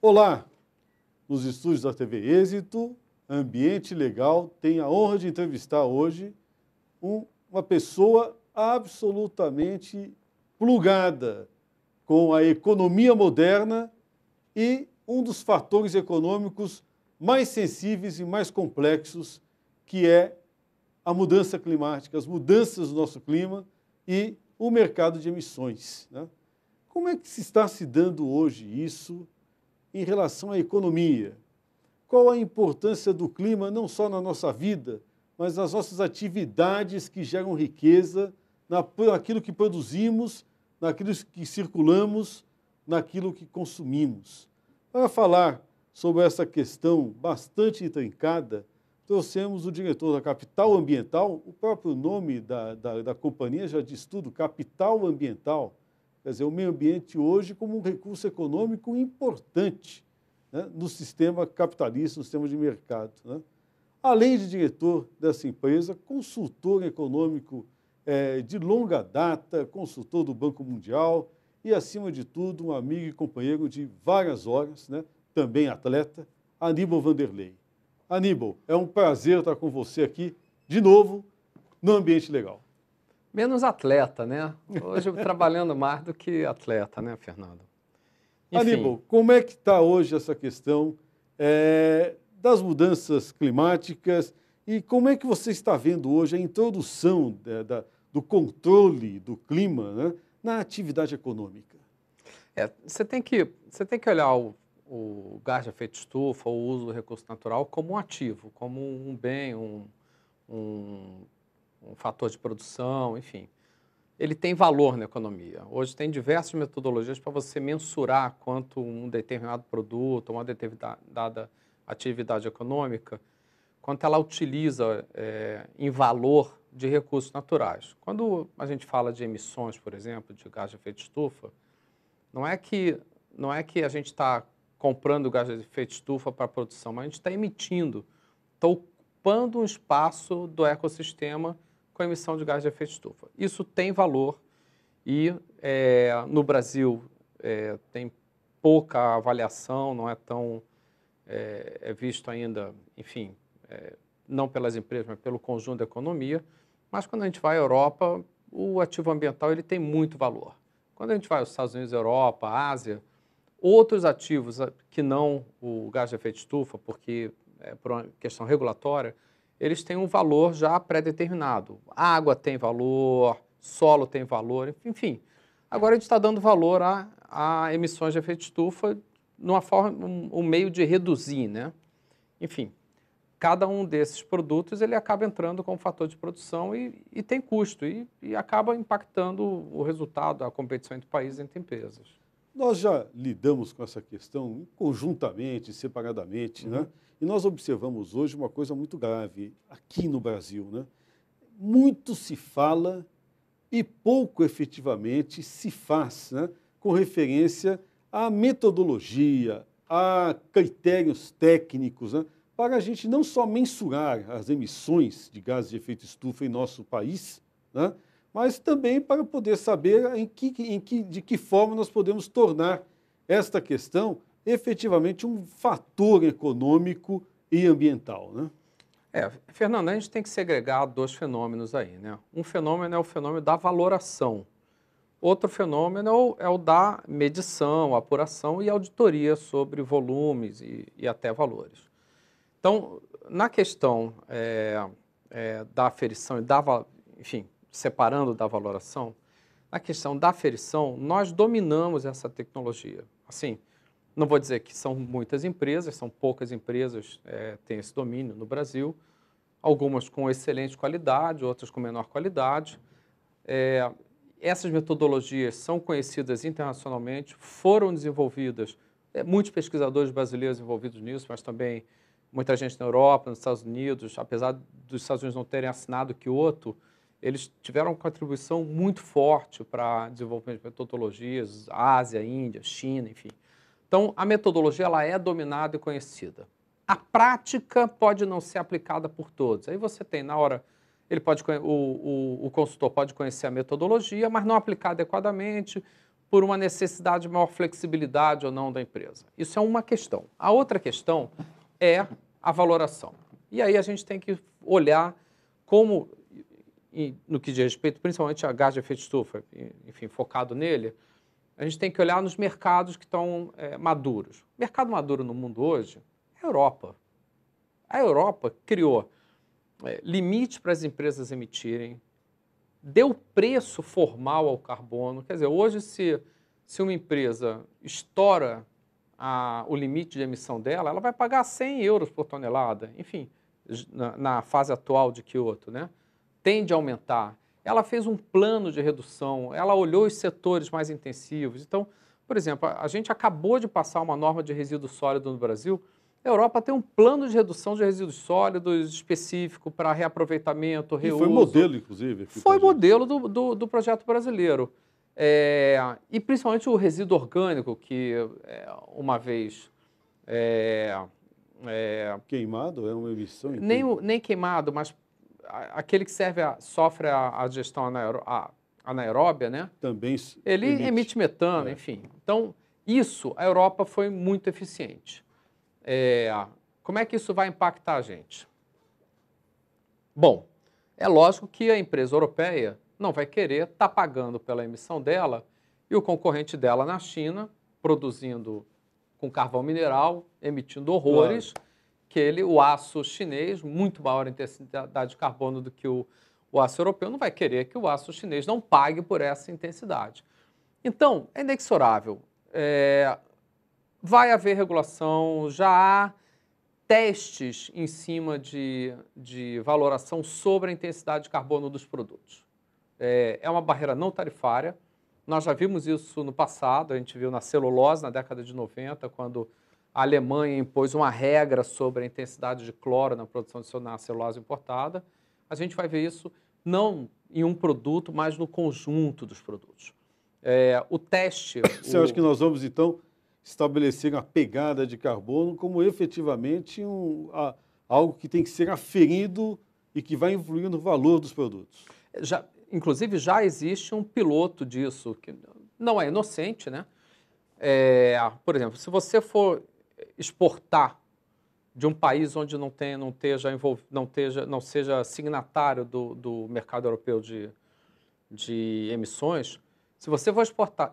Olá, nos estúdios da TV Êxito, Ambiente Legal, tenho a honra de entrevistar hoje uma pessoa absolutamente plugada com a economia moderna e um dos fatores econômicos mais sensíveis e mais complexos, que é a mudança climática, as mudanças do nosso clima e o mercado de emissões, né? Como é que se está se dando hoje isso em relação à economia? Qual a importância do clima não só na nossa vida, mas nas nossas atividades que geram riqueza, naquilo que produzimos, naquilo que circulamos, naquilo que consumimos? Para falar sobre essa questão bastante intrincada, trouxemos o diretor da Capital Ambiental. O próprio nome da companhia já diz tudo, Capital Ambiental. Quer dizer, o meio ambiente hoje como um recurso econômico importante, né, no sistema capitalista, no sistema de mercado, né? Além de diretor dessa empresa, consultor econômico de longa data, consultor do Banco Mundial e, acima de tudo, um amigo e companheiro de várias horas, né, também atleta, Aníbal Vanderlei. Aníbal, é um prazer estar com você aqui, de novo, no Ambiente Legal. Menos atleta, né? Hoje eu trabalhando mais do que atleta, né, Fernando? Enfim. Aníbal, como é que está hoje essa questão das mudanças climáticas e como é que você está vendo hoje a introdução do controle do clima, né, na atividade econômica? Você tem que olhar o gás de efeito estufa, o uso do recurso natural como um ativo, como um bem, um fator de produção, enfim. Ele tem valor na economia. Hoje tem diversas metodologias para você mensurar quanto um determinado produto, uma determinada atividade econômica, quanto ela utiliza em valor de recursos naturais. Quando a gente fala de emissões, por exemplo, de gás de efeito estufa, não é que a gente está comprando gás de efeito estufa para a produção, mas a gente está emitindo, está ocupando um espaço do ecossistema com a emissão de gás de efeito estufa. Isso tem valor e no Brasil tem pouca avaliação, não é tão visto ainda, enfim, não pelas empresas, mas pelo conjunto da economia. Mas quando a gente vai à Europa, o ativo ambiental ele tem muito valor. Quando a gente vai aos Estados Unidos, Europa, Ásia, outros ativos que não o gás de efeito estufa, porque por uma questão regulatória, eles têm um valor já pré-determinado. Água tem valor, solo tem valor, enfim. Agora a gente está dando valor a emissões de efeito estufa numa forma, um meio de reduzir, né? Enfim, cada um desses produtos ele acaba entrando como fator de produção e tem custo e acaba impactando o resultado, a competição entre países, entre empresas. Nós já lidamos com essa questão conjuntamente, separadamente, né? E nós observamos hoje uma coisa muito grave aqui no Brasil, né? Muito se fala e pouco efetivamente se faz, né, com referência à metodologia, a critérios técnicos, né, para a gente não só mensurar as emissões de gases de efeito estufa em nosso país, né, mas também para poder saber de que forma nós podemos tornar esta questão efetivamente um fator econômico e ambiental, né? Fernando, a gente tem que segregar dois fenômenos aí, né? Um fenômeno é o fenômeno da valoração. Outro fenômeno é o da medição, apuração e auditoria sobre volumes e até valores. Então, na questão da aferição e enfim, separando da valoração, na questão da aferição, nós dominamos essa tecnologia. Assim, não vou dizer que são muitas empresas, são poucas empresas têm esse domínio no Brasil, algumas com excelente qualidade, outras com menor qualidade. Essas metodologias são conhecidas internacionalmente, foram desenvolvidas, muitos pesquisadores brasileiros envolvidos nisso, mas também muita gente na Europa, nos Estados Unidos, apesar dos Estados Unidos não terem assinado o Kyoto, eles tiveram uma contribuição muito forte para desenvolvimento de metodologias, Ásia, Índia, China, enfim. Então, a metodologia ela é dominada e conhecida. A prática pode não ser aplicada por todos. Aí você tem, na hora, o consultor pode conhecer a metodologia, mas não aplicar adequadamente, por uma necessidade de maior flexibilidade ou não da empresa. Isso é uma questão. A outra questão é a valoração. E aí a gente tem que olhar como, no que diz respeito principalmente a gás de efeito estufa, enfim, focado nele, a gente tem que olhar nos mercados que estão maduros. O mercado maduro no mundo hoje é a Europa. A Europa criou limite para as empresas emitirem, deu preço formal ao carbono. Quer dizer, hoje, se uma empresa estoura o limite de emissão dela, ela vai pagar 100 euros por tonelada. Enfim, na fase atual de Kyoto, né? Tende a aumentar. Ela fez um plano de redução, ela olhou os setores mais intensivos. Então, por exemplo, a gente acabou de passar uma norma de resíduo sólido no Brasil. A Europa tem um plano de redução de resíduos sólidos específico para reaproveitamento, reuso. E foi modelo, inclusive. Foi modelo do projeto brasileiro. E principalmente o resíduo orgânico, que uma vez... queimado é uma emissão? Nem queimado, mas aquele que sofre a digestão anaeróbia, né? Também ele emite metano, enfim. Então, a Europa foi muito eficiente. Como é que isso vai impactar a gente? Bom, é lógico que a empresa europeia não vai querer estar pagando pela emissão dela e o concorrente dela na China, produzindo com carvão mineral, emitindo horrores, o aço chinês, muito maior intensidade de carbono do que o aço europeu, não vai querer que o aço chinês não pague por essa intensidade. Então, é inexorável. Vai haver regulação, já há testes em cima de valoração sobre a intensidade de carbono dos produtos. É uma barreira não tarifária. Nós já vimos isso no passado, a gente viu na celulose na década de 90, quando a Alemanha impôs uma regra sobre a intensidade de cloro na produção de celulose importada. A gente vai ver isso não em um produto, mas no conjunto dos produtos. O teste... Você acha que nós vamos, então, estabelecer a pegada de carbono como efetivamente algo que tem que ser aferido e que vai influir no valor dos produtos? Inclusive, já existe um piloto disso, que não é inocente, né? Por exemplo, se você for exportar de um país onde não seja signatário do mercado europeu de emissões, se você for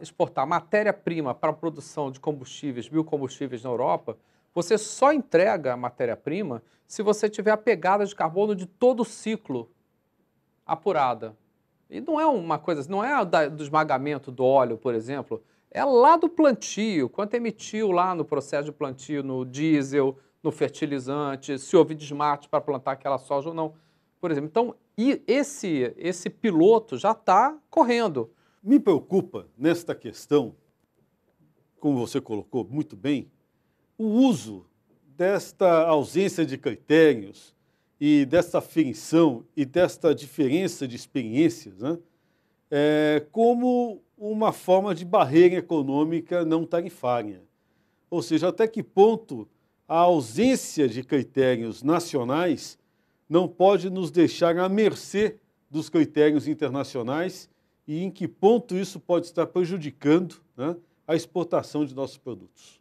exportar matéria-prima para a produção de combustíveis, biocombustíveis na Europa, você só entrega a matéria-prima se você tiver a pegada de carbono de todo o ciclo apurada. E não é uma coisa, não é do esmagamento do óleo, por exemplo, é lá do plantio, quanto emitiu lá no processo de plantio, no diesel, no fertilizante, se houve desmate para plantar aquela soja ou não, por exemplo. Então, esse piloto já está correndo. Me preocupa nesta questão, como você colocou muito bem, o uso desta ausência de critérios e desta aferição e desta diferença de experiências, né, como uma forma de barreira econômica não tarifária. Ou seja, até que ponto a ausência de critérios nacionais não pode nos deixar à mercê dos critérios internacionais e em que ponto isso pode estar prejudicando, né, a exportação de nossos produtos?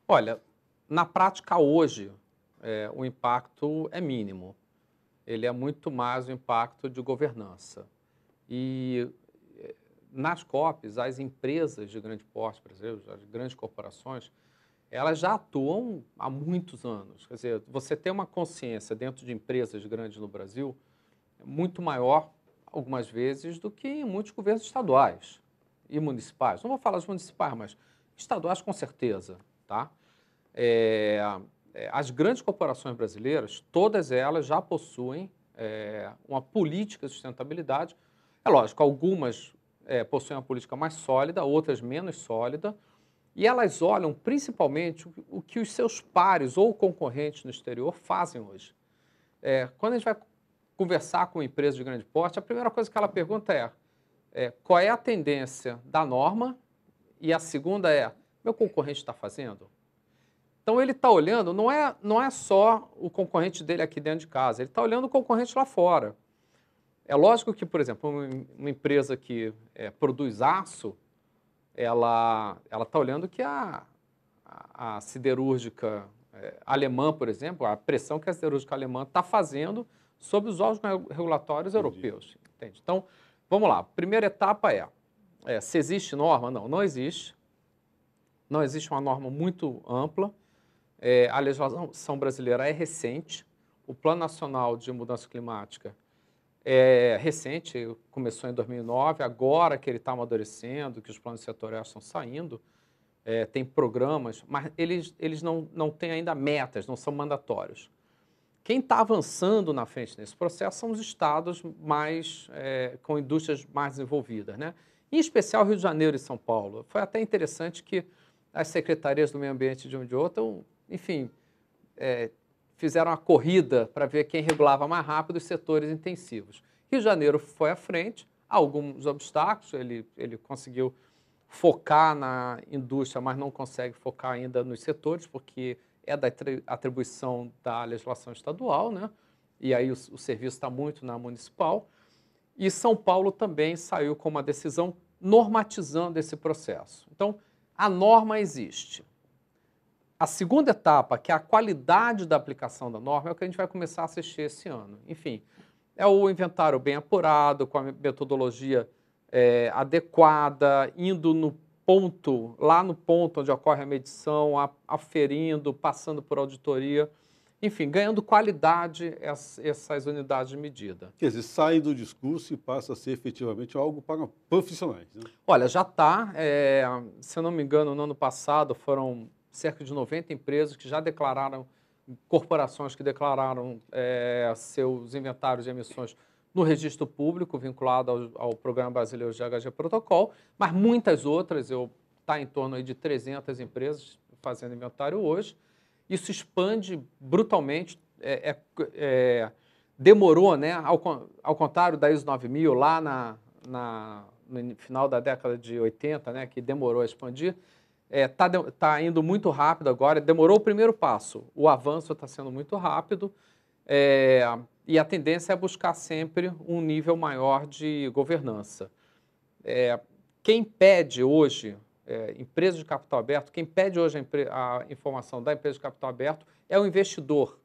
Olha, na prática hoje, o impacto é mínimo. Ele é muito mais o impacto de governança. E nas COPs, as empresas de grande porte brasileiras, as grandes corporações, elas já atuam há muitos anos. Quer dizer, você tem uma consciência dentro de empresas grandes no Brasil muito maior, algumas vezes, do que em muitos governos estaduais e municipais. Não vou falar dos municipais, mas estaduais com certeza, tá? As grandes corporações brasileiras, todas elas já possuem uma política de sustentabilidade. É lógico, algumas possuem uma política mais sólida, outras menos sólida, e elas olham principalmente o que os seus pares ou concorrentes no exterior fazem hoje. Quando a gente vai conversar com uma empresa de grande porte, a primeira coisa que ela pergunta qual é a tendência da norma, e a segunda meu concorrente está fazendo? Então, ele está olhando, não é só o concorrente dele aqui dentro de casa, ele está olhando o concorrente lá fora. É lógico que, por exemplo, uma empresa que produz aço, ela está olhando que a siderúrgica alemã, por exemplo, a pressão que a siderúrgica alemã está fazendo sobre os órgãos regulatórios europeus. Entende? Então, vamos lá. Primeira etapa se existe norma? Não, não existe. Não existe uma norma muito ampla. A legislação brasileira é recente. O Plano Nacional de Mudança Climática é recente, começou em 2009, agora que ele está amadurecendo, que os planos setoriais estão saindo, tem programas, mas eles não têm ainda metas, não são mandatórios. Quem está avançando na frente nesse processo são os estados com indústrias mais desenvolvidas, né? Em especial Rio de Janeiro e São Paulo. Foi até interessante que as secretarias do meio ambiente de um e de outro, enfim, fizeram uma corrida para ver quem regulava mais rápido os setores intensivos. Rio de Janeiro foi à frente, alguns obstáculos, ele conseguiu focar na indústria, mas não consegue focar ainda nos setores, porque é da atribuição da legislação estadual, né? E aí o serviço está muito na municipal. E São Paulo também saiu com uma decisão normatizando esse processo. Então, a norma existe. A segunda etapa, que é a qualidade da aplicação da norma, é o que a gente vai começar a assistir esse ano. Enfim, é o inventário bem apurado, com a metodologia adequada, indo lá no ponto onde ocorre a medição, aferindo, passando por auditoria, enfim, ganhando qualidade essas unidades de medida. Quer dizer, sai do discurso e passa a ser efetivamente algo para profissionais, né? Olha, já está, se eu não me engano, no ano passado foram cerca de 90 empresas que já declararam, corporações que declararam seus inventários de emissões no registro público, vinculado ao Programa Brasileiro de GHG Protocol, mas muitas outras, está em torno aí de 300 empresas fazendo inventário hoje. Isso expande brutalmente, demorou, né? Ao contrário da ISO 9000, lá no final da década de 80, né, que demorou a expandir, tá indo muito rápido agora, demorou o primeiro passo, o avanço está sendo muito rápido, e a tendência é buscar sempre um nível maior de governança. Quem pede hoje, empresa de capital aberto, quem pede hoje a informação da empresa de capital aberto é o investidor.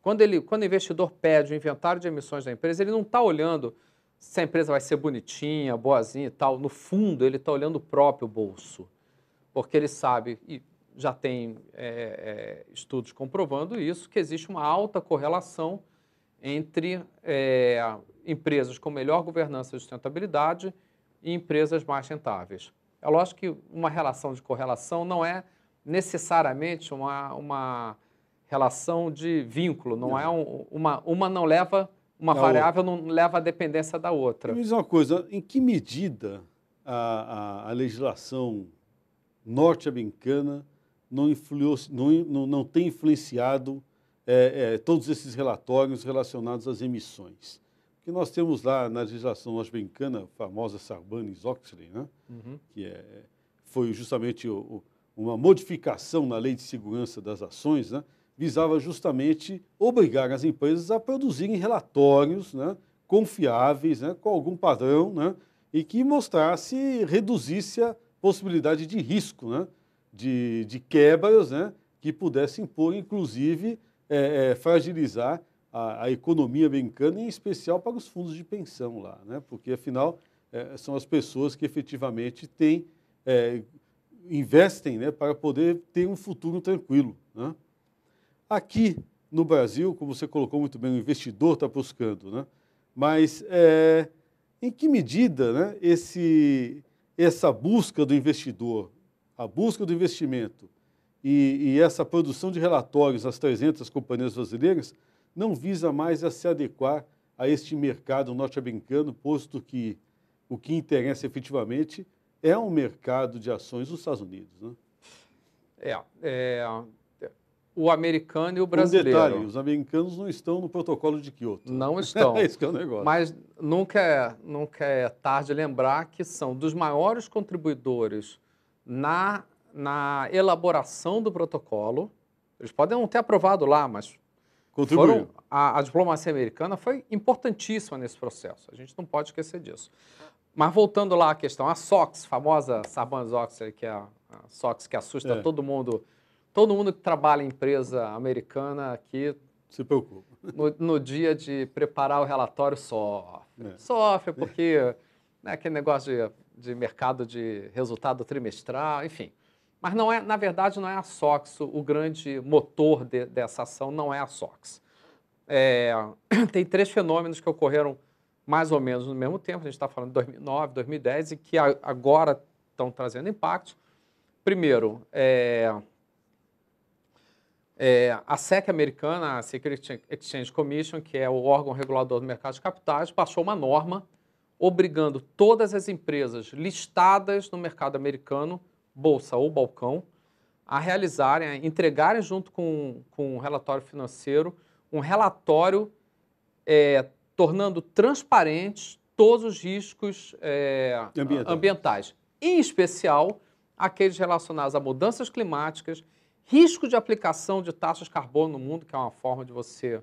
Quando o investidor pede o inventário de emissões da empresa, ele não está olhando se a empresa vai ser bonitinha, boazinha e tal. No fundo, ele está olhando o próprio bolso, porque ele sabe, e já tem estudos comprovando isso, que existe uma alta correlação entre empresas com melhor governança e sustentabilidade e empresas mais rentáveis. É lógico que uma relação de correlação não é necessariamente uma relação de vínculo, não é uma não leva, uma variável não leva à dependência da outra. Me diz uma coisa, em que medida a legislação norte-americana não tem influenciado todos esses relatórios relacionados às emissões? Que nós temos lá na legislação norte-americana, a famosa Sarbanes-Oxley, né? Que foi justamente uma modificação na Lei de Segurança das Ações, né? Visava justamente obrigar as empresas a produzirem relatórios, né, confiáveis, né, com algum padrão, né, e que reduzisse a possibilidade de risco, né, de quebras, né, que pudessem impor, inclusive, fragilizar a economia americana, em especial para os fundos de pensão lá, né, porque, afinal, são as pessoas que efetivamente investem, né, para poder ter um futuro tranquilo, né? Aqui no Brasil, como você colocou muito bem, o investidor está buscando, né? Mas em que medida, né, essa busca do investidor, a busca do investimento e essa produção de relatórios às 300 companhias brasileiras não visa mais a se adequar a este mercado norte-americano, posto que o que interessa efetivamente é um mercado de ações dos Estados Unidos, né? O americano e o brasileiro. Um detalhe, os americanos não estão no protocolo de Kyoto. Não estão. Esse que é o negócio. Mas nunca é tarde lembrar que são dos maiores contribuidores na elaboração do protocolo. Eles podem não ter aprovado lá, mas Contribuiu. A diplomacia americana foi importantíssima nesse processo. A gente não pode esquecer disso. Mas voltando lá à questão, a SOX, famosa Sarbanes-Oxley, que é a SOX que assusta todo mundo que trabalha em empresa americana aqui, se preocupa. No dia de preparar o relatório sofre porque aquele negócio de mercado de resultado trimestral, enfim. Mas não é, na verdade, não é a SOX, o grande motor dessa ação não é a SOX. Tem 3 fenômenos que ocorreram mais ou menos no mesmo tempo, a gente está falando de 2009, 2010, e que agora estão trazendo impactos. Primeiro, a SEC americana, a Securities Exchange Commission, que é o órgão regulador do mercado de capitais, passou uma norma obrigando todas as empresas listadas no mercado americano, bolsa ou balcão, a realizarem, a entregarem junto com um relatório financeiro, um relatório tornando transparentes todos os riscos ambientais, em especial aqueles relacionados a mudanças climáticas, risco de aplicação de taxas de carbono no mundo, que é uma forma de você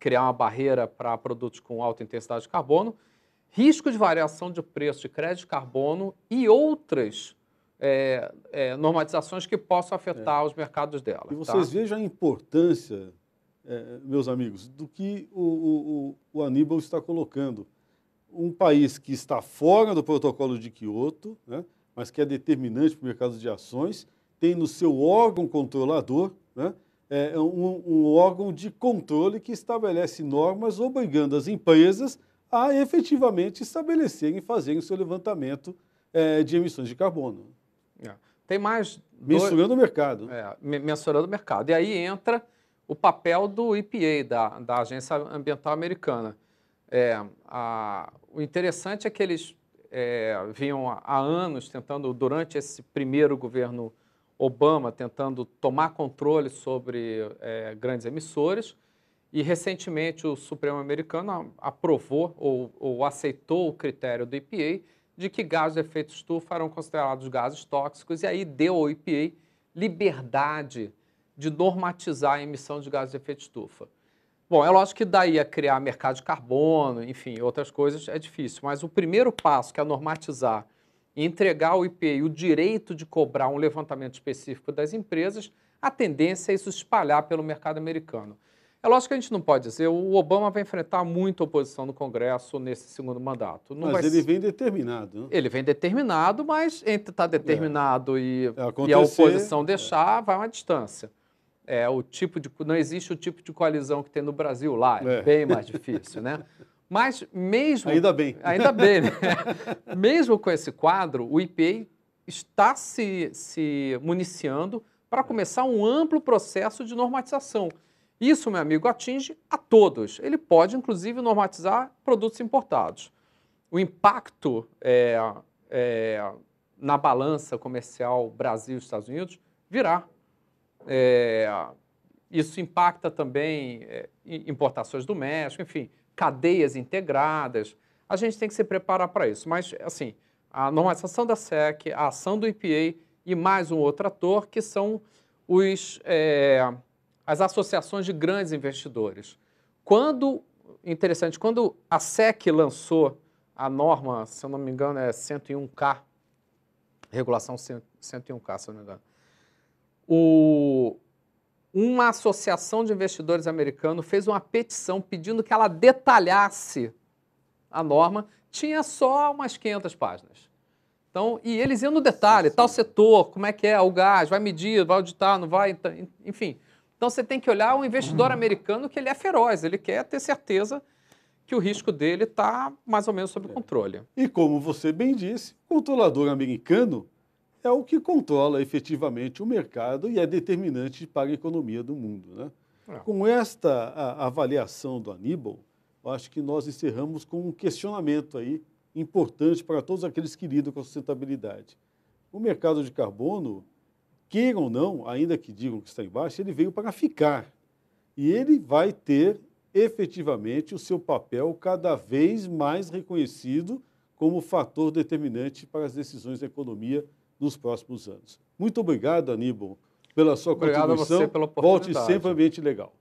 criar uma barreira para produtos com alta intensidade de carbono, risco de variação de preço de crédito de carbono e outras normatizações que possam afetar os mercados dela. E vocês vejam a importância, meus amigos, do que o Aníbal está colocando. Um país que está fora do protocolo de Quioto, né, mas que é determinante para o mercado de ações, tem no seu órgão controlador, né, um órgão de controle que estabelece normas obrigando as empresas a efetivamente estabelecerem e fazerem o seu levantamento de emissões de carbono. Tem mais... Mensurando o mercado. Mensurando o mercado. E aí entra o papel do EPA, da Agência Ambiental Americana. O interessante é que eles vinham há anos tentando, durante esse primeiro governo Obama, tentando tomar controle sobre grandes emissores, e recentemente o Supremo americano aprovou ou aceitou o critério do EPA de que gases de efeito estufa eram considerados gases tóxicos, e aí deu ao EPA liberdade de normatizar a emissão de gases de efeito estufa. Bom, é lógico que daí a criar mercado de carbono, enfim, outras coisas é difícil, mas o primeiro passo, que é normatizar e entregar ao EPA o direito de cobrar um levantamento específico das empresas, a tendência é isso espalhar pelo mercado americano. É lógico que a gente não pode dizer, o Obama vai enfrentar muita oposição no Congresso nesse segundo mandato. Mas ele vem determinado. Né? Ele vem determinado, mas entre estar determinado e a oposição deixar, vai uma distância. Não existe o tipo de coalizão que tem no Brasil lá, é bem mais difícil, né? Mas mesmo... Ainda bem. Ainda bem, né? Mesmo com esse quadro, o EPA está se municiando para começar um amplo processo de normatização. Isso, meu amigo, atinge a todos. Ele pode, inclusive, normatizar produtos importados. O impacto na balança comercial Brasil e Estados Unidos virá. Isso impacta também importações do México, enfim, cadeias integradas. A gente tem que se preparar para isso. Mas, assim, a normatização da SEC, a ação do EPA e mais um outro ator, que são as associações de grandes investidores. Quando a SEC lançou a norma, se eu não me engano, é 101K, regulação 101K, se eu não me engano, uma associação de investidores americanos fez uma petição pedindo que ela detalhasse a norma, tinha só umas 500 páginas. Então, e eles iam no detalhe, tal setor, como é que é o gás, vai medir, vai auditar, não vai, enfim. Então, você tem que olhar o investidor americano, que ele é feroz, ele quer ter certeza que o risco dele está mais ou menos sob controle. E como você bem disse, o controlador americano é o que controla efetivamente o mercado e é determinante para a economia do mundo. Né? Com esta avaliação do Aníbal, eu acho que nós encerramos com um questionamento aí importante para todos aqueles que lidam com a sustentabilidade. O mercado de carbono, queiram ou não, ainda que digam que está embaixo, ele veio para ficar. E ele vai ter efetivamente o seu papel cada vez mais reconhecido como fator determinante para as decisões da economia nos próximos anos. Muito obrigado, Aníbal, pela sua Obrigado a contribuição. você pela Volte oportunidade. sempre ao Ambiente Legal.